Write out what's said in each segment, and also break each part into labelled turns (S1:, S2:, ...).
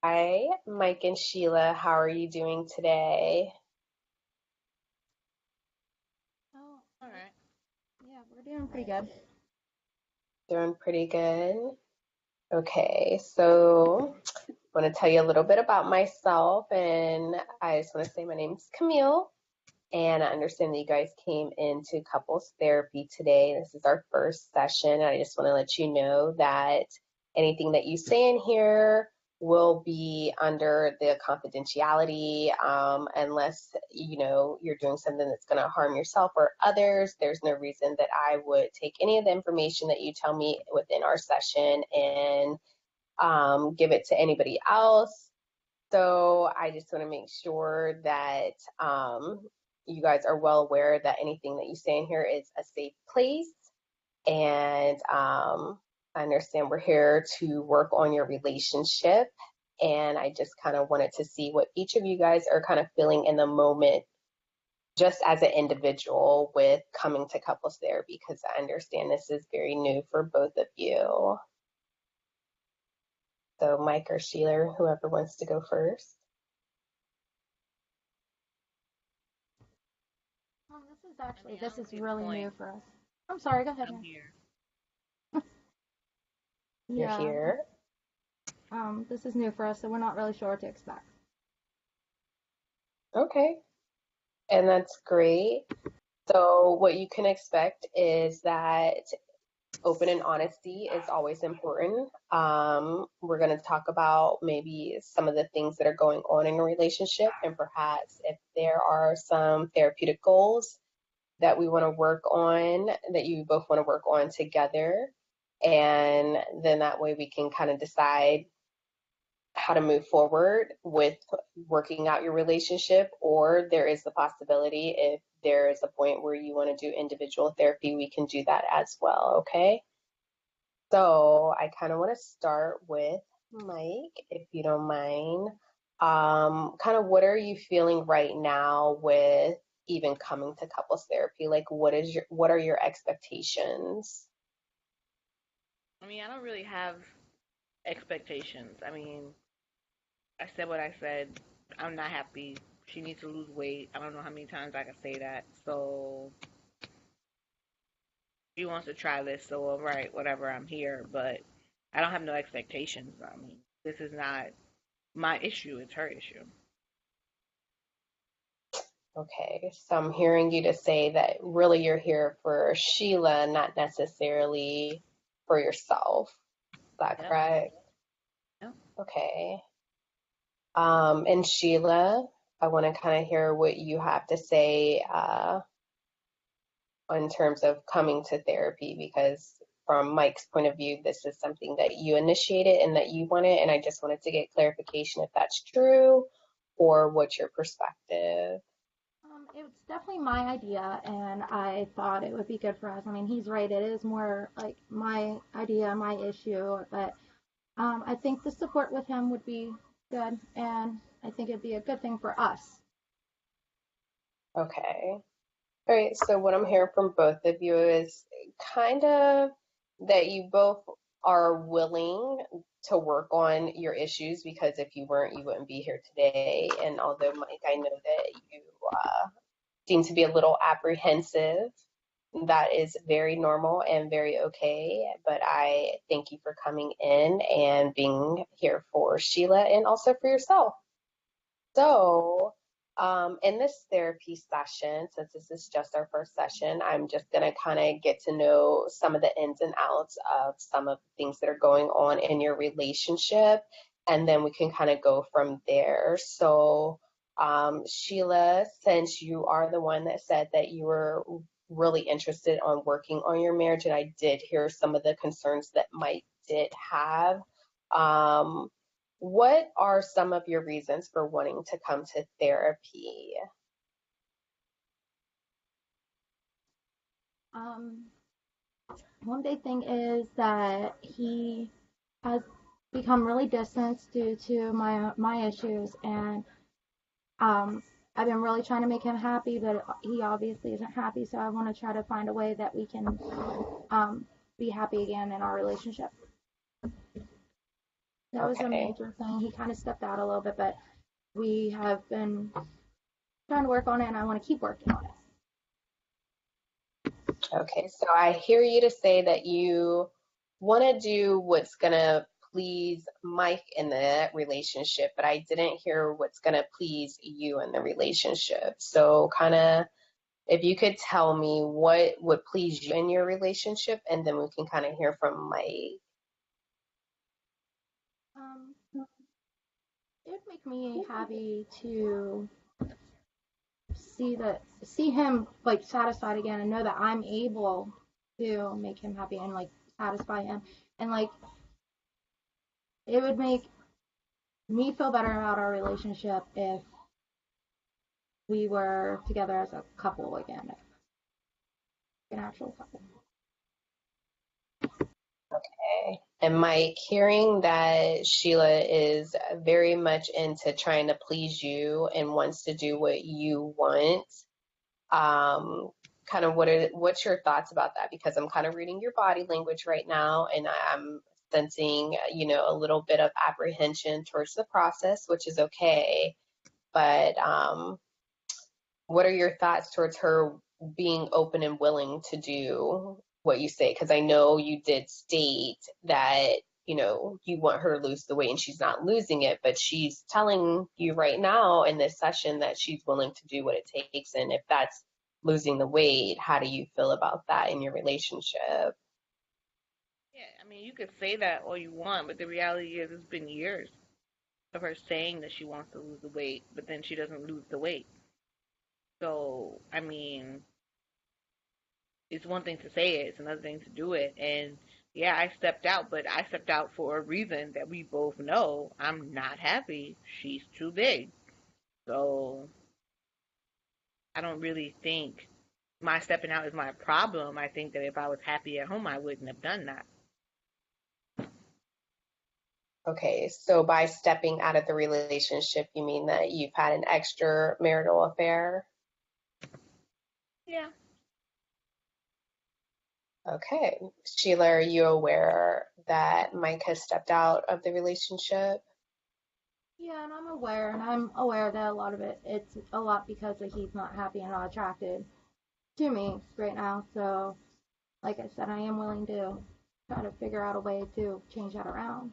S1: Hi, Mike and Sheila. How are you doing today?
S2: Oh, all right. Yeah, we're doing pretty good.
S1: Doing pretty good. Okay, so I want to tell you a little bit about myself, and I just want to say my name's Camille, and I understand that you guys came into couples therapy today. This is our first session. I just want to let you know that anything that you say in here will be under the confidentiality, unless you're doing something that's going to harm yourself or others. There's no reason that I would take any of the information that you tell me within our session and give it to anybody else. So I just want to make sure that you guys are well aware that anything that you say in here is a safe place. And I understand we're here to work on your relationship. And I just kind of wanted to see what each of you guys are kind of feeling in the moment, just as an individual with coming to couples therapy, because I understand this is very new for both of you. So, Mike or Sheila, whoever wants to go first.
S2: This is
S3: I
S2: actually
S3: mean, I
S2: this
S3: don't
S2: is
S3: see the
S2: really new
S3: point.
S2: for us. I'm sorry. Go ahead.
S3: I'm
S2: Man.
S3: here.
S1: You're
S2: Yeah.
S1: here.
S2: This is new for us, so we're not really sure what to expect.
S1: Okay. And that's great. So, what you can expect is that open and honesty is always important. We're going to talk about maybe some of the things that are going on in a relationship, and perhaps if there are some therapeutic goals that we want to work on, that you both want to work on together. And then that way we can kind of decide how to move forward with working out your relationship, or there is the possibility if there is a point where you want to do individual therapy, we can do that as well. Okay. So I kind of want to start with Mike, if you don't mind. Kind of what are you feeling right now with even coming to couples therapy? Like what are your expectations?
S3: I mean, I don't really have expectations. I mean, I said what I said. I'm not happy. She needs to lose weight. I don't know how many times I can say that. So she wants to try this. So, all right, whatever, I'm here. But I don't have no expectations. I mean, this is not my issue. It's her issue.
S1: Okay, so I'm hearing you to say that really you're here for Sheila, not necessarily for yourself. Is that
S3: Yep.
S1: correct?
S3: Yep.
S1: Okay. And Sheila, I want to kind of hear what you have to say in terms of coming to therapy, because from Mike's point of view, this is something that you initiated and that you wanted, and I just wanted to get clarification if that's true or what's your perspective.
S2: It's definitely my idea, and I thought it would be good for us. I mean, he's right. It is more like my idea, my issue, but I think the support with him would be good, and I think it'd be a good thing for us.
S1: Okay. All right, so what I'm hearing from both of you is kind of that you both are willing to work on your issues, because if you weren't, you wouldn't be here today. And although, Mike, I know that you seem to be a little apprehensive, that is very normal and very okay. But I thank you for coming in and being here for Sheila and also for yourself. So, in this therapy session, since this is just our first session, I'm just going to kind of get to know some of the ins and outs of some of the things that are going on in your relationship, and then we can kind of go from there. So, Sheila, since you are the one that said that you were really interested on working on your marriage, and I did hear some of the concerns that Mike did have. Um, what are some of your reasons for wanting to come to therapy?
S2: Um, One big thing is that he has become really distant due to my issues, and um, I've been really trying to make him happy, but he obviously isn't happy. So I want to try to find a way that we can um, be happy again in our relationship. That was a
S1: Okay.
S2: major thing. He kind of stepped out a little bit, but we have been trying to work on it, and I want to keep working on it.
S1: Okay. So I hear you to say that you want to do what's going to please Mike in the relationship, but I didn't hear what's going to please you in the relationship. So kind of if you could tell me what would please you in your relationship, and then we can kind of hear from Mike.
S2: Um, it would make me happy to see him like satisfied again and know that I'm able to make him happy and like satisfy him, and like it would make me feel better about our relationship if we were together as a couple again, an actual couple.
S1: Okay. And Mike, hearing that Sheila is very much into trying to please you and wants to do what you want, kind of what's your thoughts about that? Because I'm kind of reading your body language right now, and I'm sensing, a little bit of apprehension towards the process, which is okay. But what are your thoughts towards her being open and willing to do what you say? Because I know you did state that, you want her to lose the weight and she's not losing it, but she's telling you right now in this session that she's willing to do what it takes. And if that's losing the weight, how do you feel about that in your relationship?
S3: Yeah, I mean, you could say that all you want, but the reality is it's been years of her saying that she wants to lose the weight, but then she doesn't lose the weight. So, I mean, it's one thing to say it, it's another thing to do it. And yeah, I stepped out, but I stepped out for a reason that we both know. I'm not happy. She's too big. So I don't really think my stepping out is my problem. I think that if I was happy at home, I wouldn't have done that.
S1: Okay, so by stepping out of the relationship, you mean that you've had an extramarital affair?
S3: Yeah.
S1: Okay. Sheila, are you aware that Mike has stepped out of the relationship?
S2: Yeah, and I'm aware that a lot of it's a lot because he's not happy and not attracted to me right now. So, like I said, I am willing to try to figure out a way to change that around.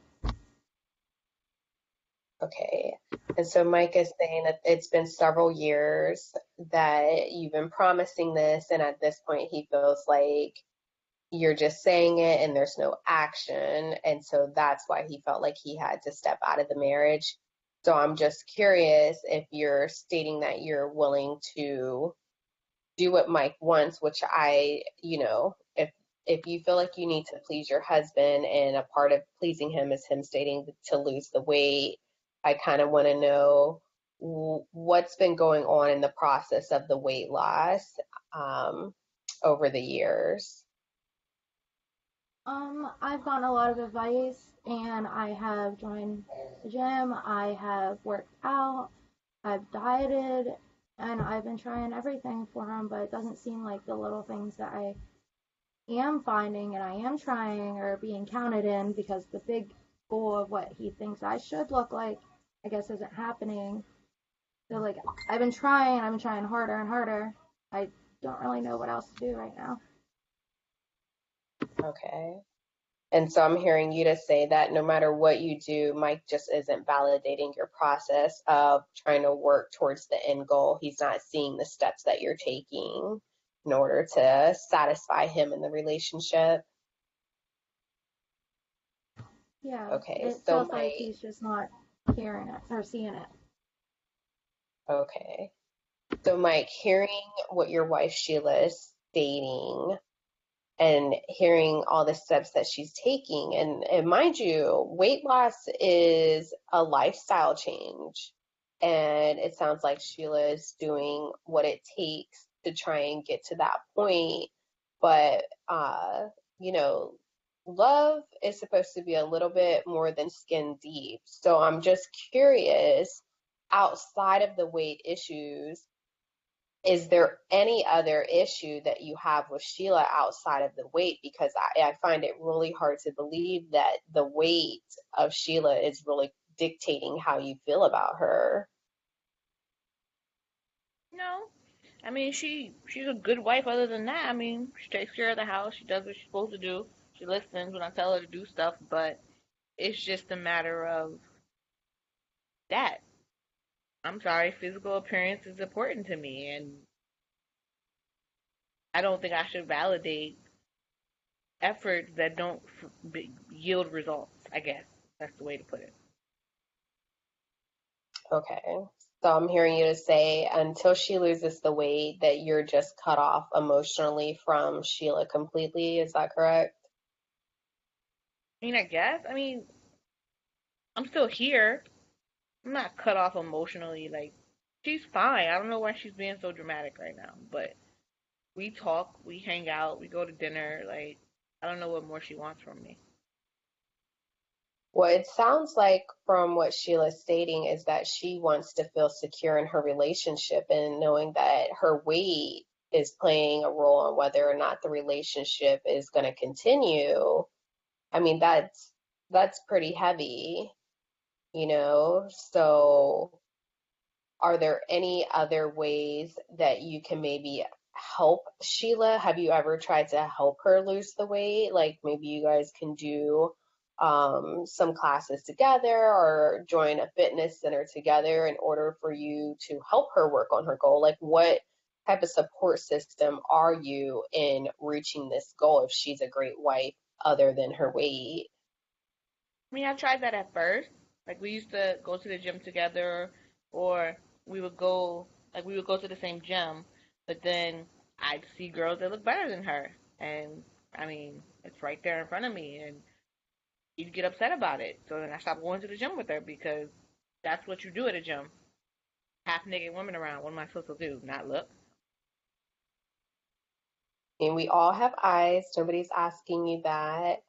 S1: Okay. And so Mike is saying that it's been several years that you've been promising this, and at this point he feels like you're just saying it and there's no action. And so that's why he felt like he had to step out of the marriage. So I'm just curious if you're stating that you're willing to do what Mike wants, which if you feel like you need to please your husband and a part of pleasing him is him stating to lose the weight, I kind of want to know what's been going on in the process of the weight loss um, over the years.
S2: I've gotten a lot of advice, and I have joined the gym. I have worked out. I've dieted, and I've been trying everything for him, but it doesn't seem like the little things that I am finding and I am trying are being counted in, because the big goal of what he thinks I should look like, I guess, isn't happening. So like I've been trying harder and harder. I don't really know what else to do right now.
S1: Okay. And so I'm hearing you to say that no matter what you do, Mike just isn't validating your process of trying to work towards the end goal. He's not seeing the steps that you're taking in order to satisfy him in the relationship.
S2: Yeah,
S1: Okay,
S2: it
S1: so
S2: feels like
S1: Mike,
S2: he's just not hearing it or seeing it.
S1: okay. So Mike, hearing what your wife Sheila is stating and hearing all the steps that she's taking. And mind you, weight loss is a lifestyle change. And it sounds like Sheila is doing what it takes to try and get to that point. But, you know, love is supposed to be a little bit more than skin deep. So I'm just curious, outside of the weight issues, is there any other issue that you have with Sheila outside of the weight? Because I find it really hard to believe that the weight of Sheila is really dictating how you feel about her.
S3: No, I mean she's a good wife. Other than that, I mean she takes care of the house. She does what she's supposed to do. She listens when I tell her to do stuff. But it's just a matter of that. I'm sorry, physical appearance is important to me, and I don't think I should validate efforts that don't yield results. I guess that's the way to put it.
S1: Okay. So I'm hearing you to say until she loses the weight that you're just cut off emotionally from Sheila completely. Is that correct?
S3: I mean, I guess. I mean, I'm still here. I'm not cut off emotionally. Like, she's fine. I don't know why she's being so dramatic right now, but we talk, we hang out, we go to dinner. Like, I don't know what more she wants from me.
S1: Well, it sounds like from what Sheila's stating is that she wants to feel secure in her relationship and knowing that her weight is playing a role in whether or not the relationship is going to continue. I mean, that's pretty heavy, you know? So are there any other ways that you can maybe help Sheila? Have you ever tried to help her lose the weight? Like maybe you guys can do some classes together or join a fitness center together in order for you to help her work on her goal? Like what type of support system are you in reaching this goal if she's a great wife other than her weight?
S3: I mean, I tried that at first. Like, we used to go to the gym together, or we would go, like, we would go to the same gym, but then I'd see girls that look better than her. And, I mean, it's right there in front of me, and you'd get upset about it. So then I stopped going to the gym with her because that's what you do at a gym. Half naked women around. What am I supposed to do? Not look?
S1: And we all have eyes. Nobody's asking you that.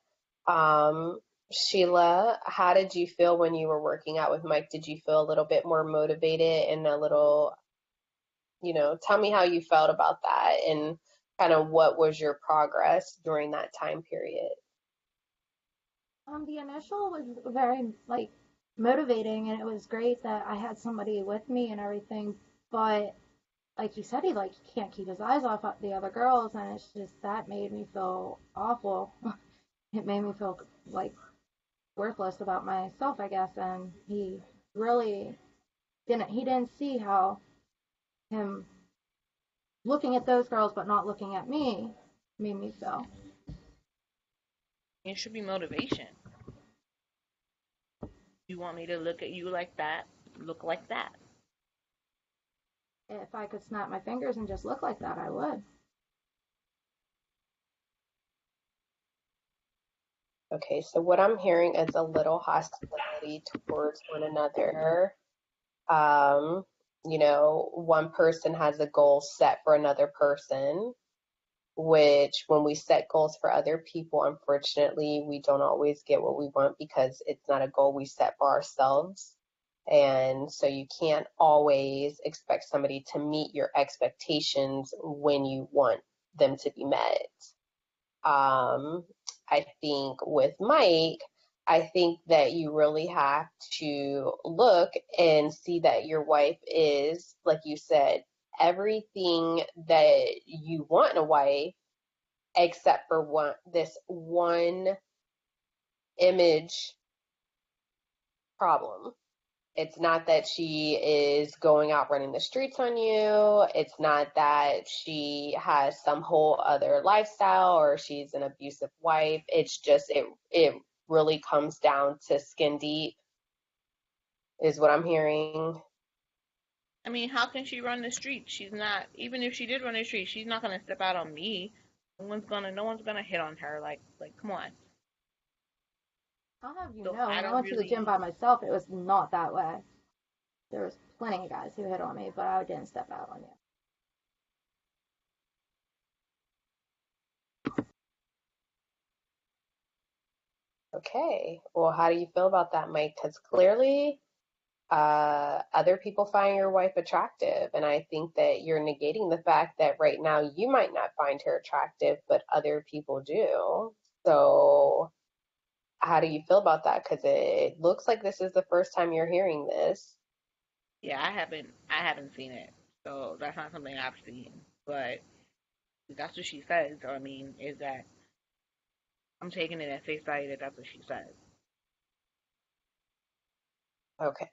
S1: Um, Sheila, how did you feel when you were working out with Mike? Did you feel a little bit more motivated and a little, tell me how you felt about that and kind of what was your progress during that time period?
S2: The initial was very like motivating, and it was great that I had somebody with me and everything. But like you said, he can't keep his eyes off the other girls, and it's just that made me feel awful. It made me feel like worthless about myself, I guess. And he really didn't see how him looking at those girls but not looking at me made me feel.
S3: It should be motivation. You want me to look at you like that? Look like that.
S2: If I could snap my fingers and just look like that, I would.
S1: Okay, so what I'm hearing is a little hostility towards one another. Um, one person has a goal set for another person, which when we set goals for other people, unfortunately, we don't always get what we want because it's not a goal we set for ourselves. And so you can't always expect somebody to meet your expectations when you want them to be met. Um, I think with Mike, I think that you really have to look and see that your wife is, like you said, everything that you want in a wife, except for this one image problem. It's not that she is going out running the streets on you. It's not that she has some whole other lifestyle or she's an abusive wife. It's just it really comes down to skin deep is what I'm hearing.
S3: I mean, how can she run the street? She's not. Even if she did run the street, she's not gonna step out on me. No one's gonna hit on her. Like, come on.
S2: I'll have you
S3: So
S2: know,
S3: I
S2: when I
S3: don't
S2: went to the gym
S3: really.
S2: by myself, it was not that way. There was plenty of guys who hit on me, but I didn't step out on you.
S1: Okay. Well, how do you feel about that, Mike? Because clearly, other people find your wife attractive. And I think that you're negating the fact that right now you might not find her attractive, but other people do. So, how do you feel about that? Because it looks like this is the first time you're hearing this.
S3: Yeah, I haven't seen it, so that's not something I've seen. But that's what she says. So I mean, is that I'm taking it at face value that that's what she says.
S1: Okay.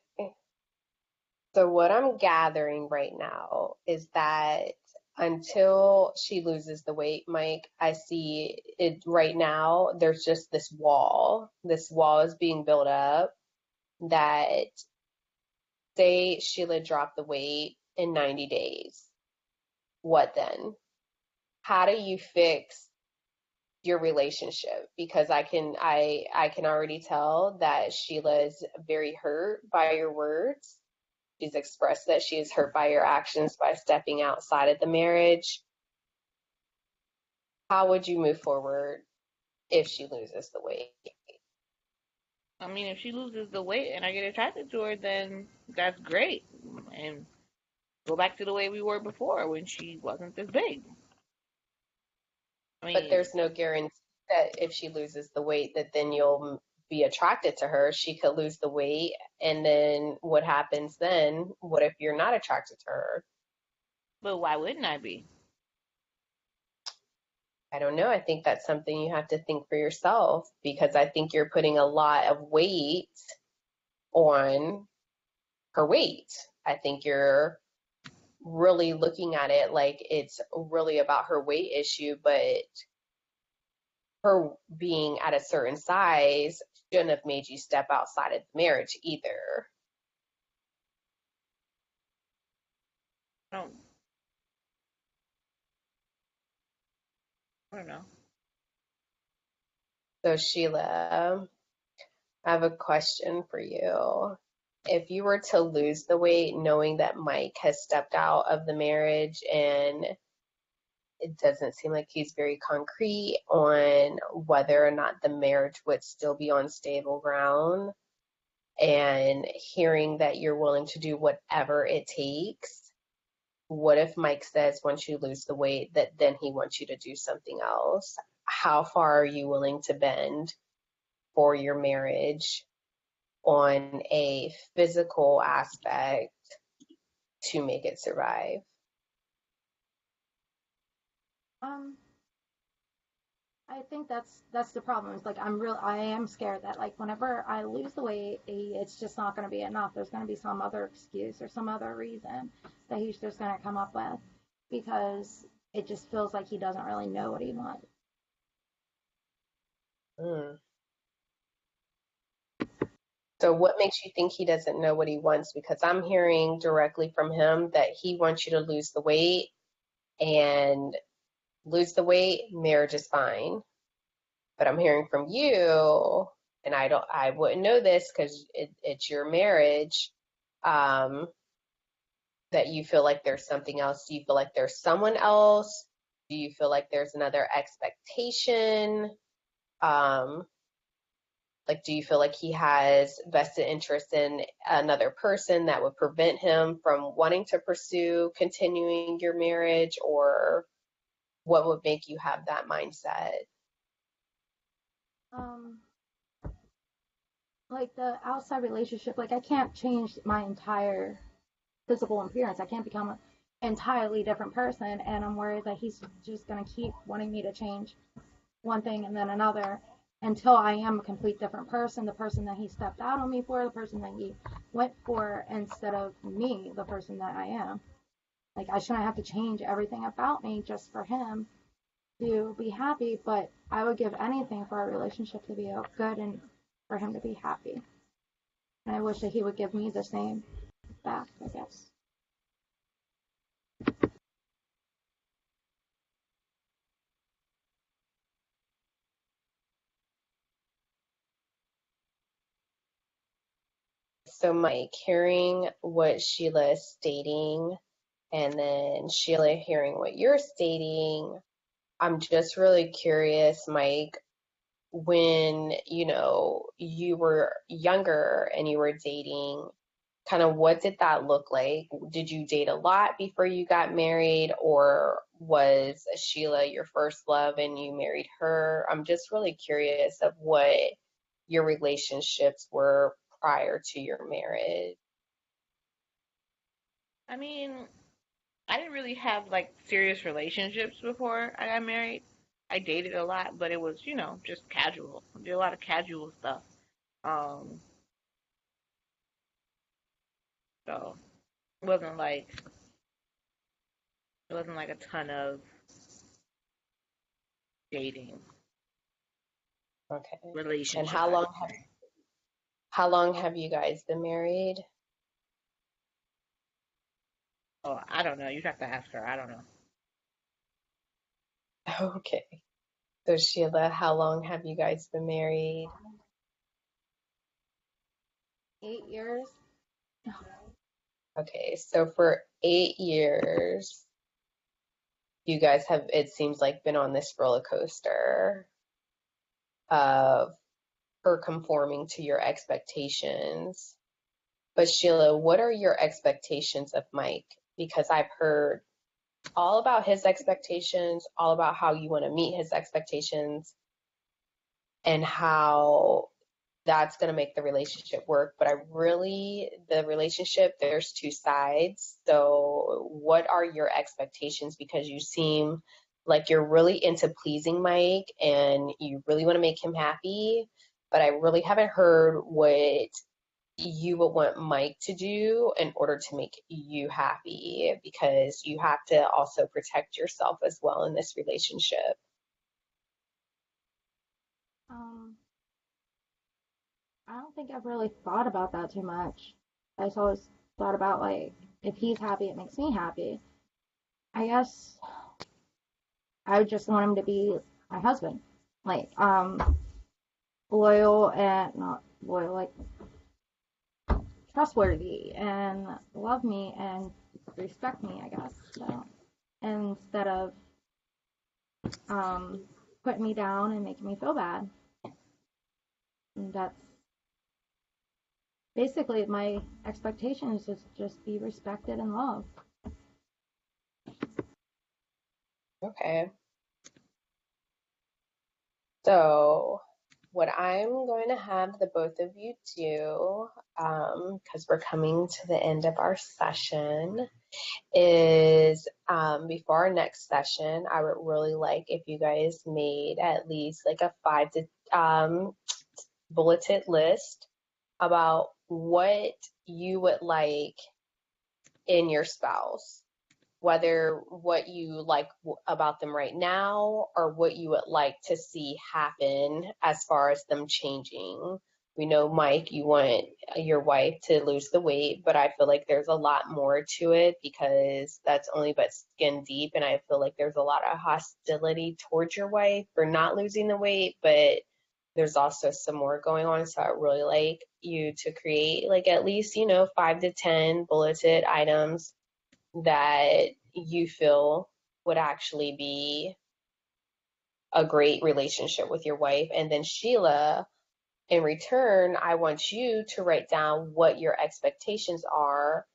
S1: So, what I'm gathering right now is that until she loses the weight, Mike, I see it right now. There's just this wall. This wall is being built up that say Sheila dropped the weight in 90 days. What then? How do you fix your relationship? Because I can already tell that Sheila is very hurt by your words. She's expressed that she is hurt by your actions by stepping outside of the marriage. How would you move forward if she loses the weight?
S3: I mean, if she loses the weight and I get attracted to her, then that's great, and go back to the way we were before when she wasn't this big. I
S1: But
S3: mean,
S1: there's no guarantee that if she loses the weight that then you'll be attracted to her. She could lose the weight, and then what happens then? What if you're not attracted to her?
S3: but why wouldn't I be?
S1: I don't know. I think that's something you have to think for yourself because I think you're putting a lot of weight on her weight. I think you're really looking at it like it's really about her weight issue, but her being at a certain size shouldn't have made you step outside of the marriage either.
S3: I don't. I don't know.
S1: So, Sheila, I have a question for you. If you were to lose the weight knowing that Mike has stepped out of the marriage and it doesn't seem like he's very concrete on whether or not the marriage would still be on stable ground, and hearing that you're willing to do whatever it takes, what if Mike says once you lose the weight that then he wants you to do something else? How far are you willing to bend for your marriage on a physical aspect to make it survive?
S2: Um, I think that's the problem. It's like I am scared that like whenever I lose the weight, it's just not going to be enough. There's going to be some other excuse or some other reason that he's just going to come up with because it just feels like he doesn't really know what he wants.
S1: Mm. So what makes you think he doesn't know what he wants? Because I'm hearing directly from him that he wants you to lose the weight, and lose the weight, marriage is fine. But I'm hearing from you, and I wouldn't know this because it's your marriage, um, that you feel like there's something else. Do you feel like there's someone else? Do you feel like there's another expectation? Um, Like, do you feel like he has vested interest in another person that would prevent him from wanting to pursue continuing your marriage, or what would make you have that mindset?
S2: Um, like the outside relationship, like I can't change my entire physical appearance. I can't become an entirely different person, and I'm worried that he's just gonna keep wanting me to change one thing and then another until I am a complete different person, the person that he stepped out on me for, the person that he went for instead of me, the person that I am. Like I shouldn't have to change everything about me just for him to be happy, but I would give anything for our relationship to be good and for him to be happy. And I wish that he would give me the same back, I guess.
S1: So, Mike, hearing what Sheila is stating, and then Sheila hearing what you're stating, I'm just really curious, Mike, when you were younger and you were dating, kind of what did that look like? Did you date a lot before you got married, or was Sheila your first love and you married her? I'm just really curious of what your relationships were prior to your marriage.
S3: I mean, I didn't really have like serious relationships before I got married. I dated a lot, but it was, just casual. I did a lot of casual stuff. Um, so it wasn't like a ton of dating
S1: Okay. And
S3: relationship.
S1: how long have you guys been married?
S3: Oh, I don't know. You'd have to ask her. I don't know.
S1: Okay. So Sheila, how long have you guys been married?
S2: 8 years.
S1: Okay, so for 8 years, you guys have, it seems like, been on this roller coaster of her conforming to your expectations. But Sheila, what are your expectations of Mike? Because I've heard all about his expectations, all about how you want to meet his expectations, and how that's going to make the relationship work. But the relationship, there's two sides. So what are your expectations? Because you seem like you're really into pleasing Mike and you really want to make him happy. But I really haven't heard what you would want Mike to do in order to make you happy, because you have to also protect yourself as well in this relationship.
S2: Um, I don't think I've really thought about that too much. I just always thought about like if he's happy, it makes me happy. I guess I would just want him to be my husband, like loyal and not loyal, like trustworthy and love me and respect me. I guess so. Instead of putting me down and making me feel bad. And that's basically my expectation is just be respected and loved.
S1: Okay. So what I'm going to have the both of you do, because we're coming to the end of our session, is before our next session, I would really like if you guys made at least like a bulleted list about what you would like in your spouse, whether what you like about them right now or what you would like to see happen as far as them changing. We know, Mike, you want your wife to lose the weight, but I feel like there's a lot more to it because that's only but skin deep. And I feel like there's a lot of hostility towards your wife for not losing the weight, but there's also some more going on. So I really like you to create like at least, 5 to 10 bulleted items that you feel would actually be a great relationship with your wife. And then Sheila, in return, I want you to write down what your expectations are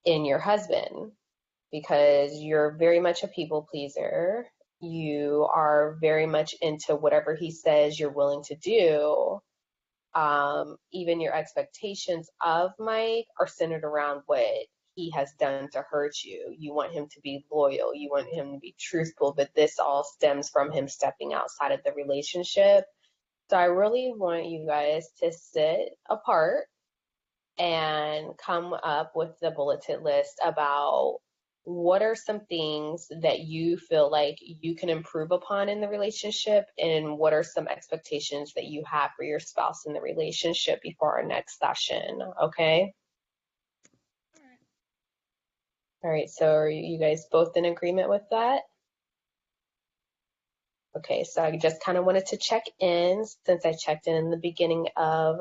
S1: in your husband, because you're very much a people pleaser. You are very much into whatever he says you're willing to do. Even your expectations of Mike are centered around what he has done to hurt you. You want him to be loyal. You want him to be truthful, but this all stems from him stepping outside of the relationship. So I really want you guys to sit apart and come up with the bulleted list about what are some things that you feel like you can improve upon in the relationship, and what are some expectations that you have for your spouse in the relationship before our next session. Okay? All right, so are you guys both in agreement with that? Okay, so I just kind of wanted to check in since I checked in the beginning of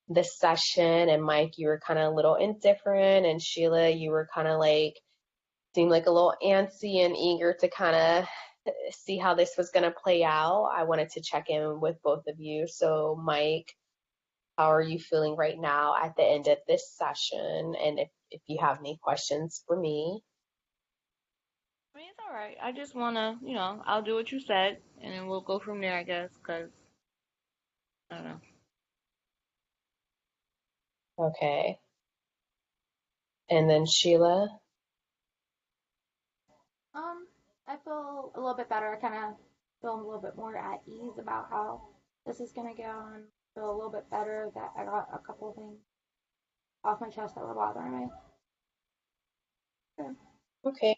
S1: the session, and Mike, you were kind of a little indifferent, and Sheila, you were kind of like, seemed like a little antsy and eager to kind of see how this was going to play out. I wanted to check in with both of you. So Mike, How are you feeling right now at the end of this session? And if you have any questions for me.
S3: I mean, it's all right. I just wanna, I'll do what you said, and then we'll go from there, I guess. Cause I don't know.
S1: Okay. And then Sheila.
S2: I feel a little bit better. I kind of feel a little bit more at ease about how this is gonna go, and feel a little bit better that I got a couple of things off my chest that were bothering me.
S1: Okay.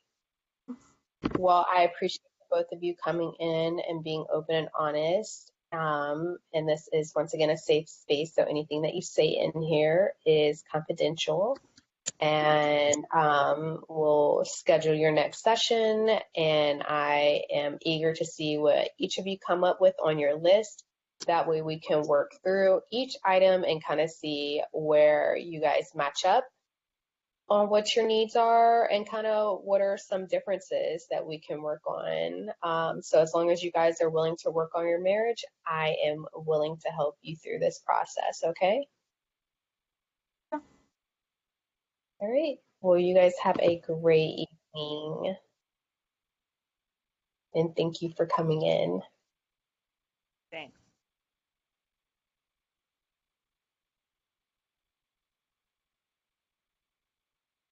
S1: Well, I appreciate both of you coming in and being open and honest. And this is once again a safe space, so anything that you say in here is confidential. And we'll schedule your next session. And I am eager to see what each of you come up with on your list. That way we can work through each item and kind of see where you guys match up on what your needs are and kind of what are some differences that we can work on. So as long as you guys are willing to work on your marriage, I am willing to help you through this process, okay? All right. Well, you guys have a great evening. And thank you for coming in.